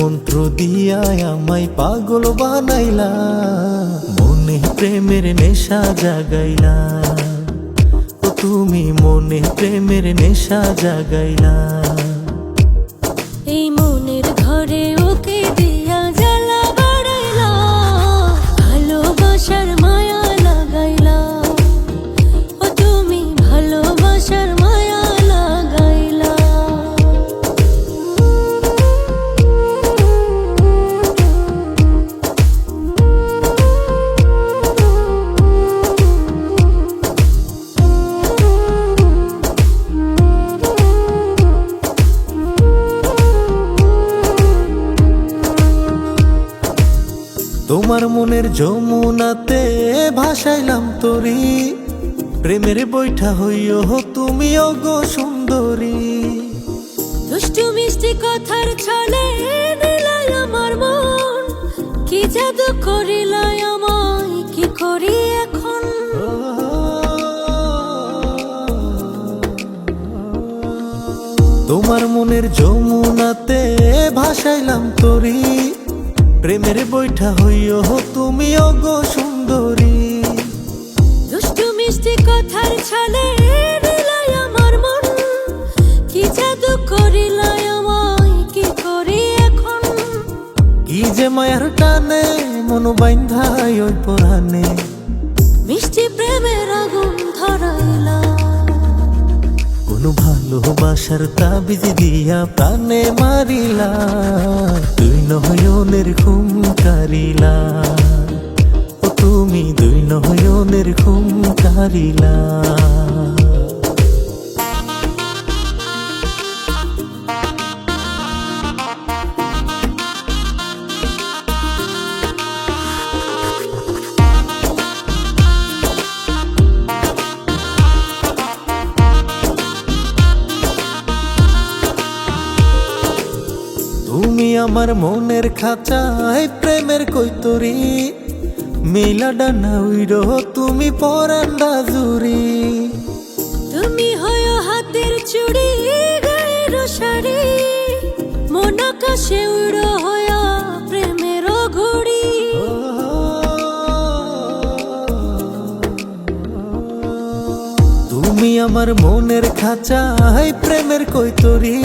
মন্ত্র দিয়া আমায় পাগল বানাইলা, মনে প্রেমের নেশা জাগাইলা। ও তুমি মনে প্রেমের নেশা জাগাইলা। এই মনের ঘরে ওকে দিয়া জ্বালা বাড়াইলা, ভালোবাসার মায়া লাগাইলা। ও তুমি ভালোবাসার মায়া লাগাইলা। তোমার মনের যমুনাতে ভাসাইলাম তরি, প্রেমের বৈঠা হইও তুমি ওগো সুন্দরী। দুষ্টু মিষ্টি কথার ছলে নিলাই আমার মন, কি জাদু করিলাই আমায়, কি করি এখন। তোমার মনের যমুনাতে ভাসাইলাম তরি, প্রেমের বৈঠা হইও তুমি ওগো সুন্দরী। দুষ্টু মিষ্টি কথার ছলে নিলাই আমার মন, কি জাদু করিলাই আমায়, কি করি এখন। কি যে মায়ার টানে মন বাইন্ধাই ওই পরাণে, মিষ্টি প্রেমের আগুন ধরাইলা। কোন ভালোবাসার তাবিজ দিয়া প্রাণে মারিলা, দুই নয়নের ঘুম কারিলা। ও তুমি দুই নয়নের ঘুম কারিলা। তুমি আমার মনের খাঁচায় প্রেমের কৈতরি, মেলা ডানা উইরো তুমি পরান্ডা জুরি। তুমি হয় হাতের চুড়ি গায়ের শাড়ি, মন আকাশে উড়ো হয়া প্রেমের ঘুড়ি। তুমি আমার মনের খাঁচায় প্রেমের কৈতরি,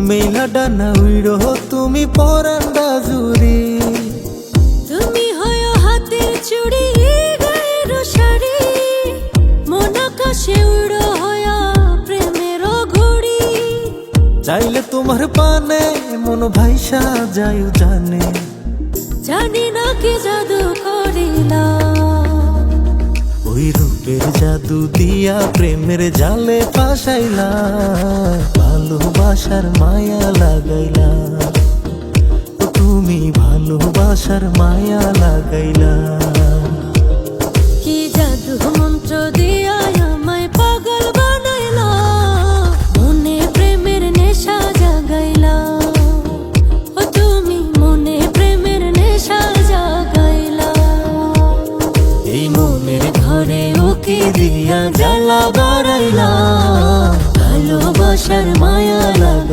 মেলা ডানা উইরো তুমি পরান্ডা জুরি। তুমি হয় হাতের চুড়ি গায়ের শাড়ি, মন আকাশে উড়ো হয়া প্রেমের ঘুড়ি। চাইলে তোমার পানে মন ভাইসা যায় জানে, জানি না কি জাদু করিলা। ওই রূপের জাদু দিয়া প্রেমের জালে ফাঁসাইলা, ভালোবাসার মায়া লাগাইলা। ও তুমি ভালোবাসার মায়া লাগাইলা। কি জাদু মন্ত্র দিয়া আমায় পাগল বানাইলা, মনে প্রেমের নেশা জাগাইলা। ও তুমি মনে প্রেমের নেশা জাগাইলা। এই মনের ঘরে ওকে দিয়া জ্বালা বাড়াইলা, ভালোবাসার মায়া লাগাইলা।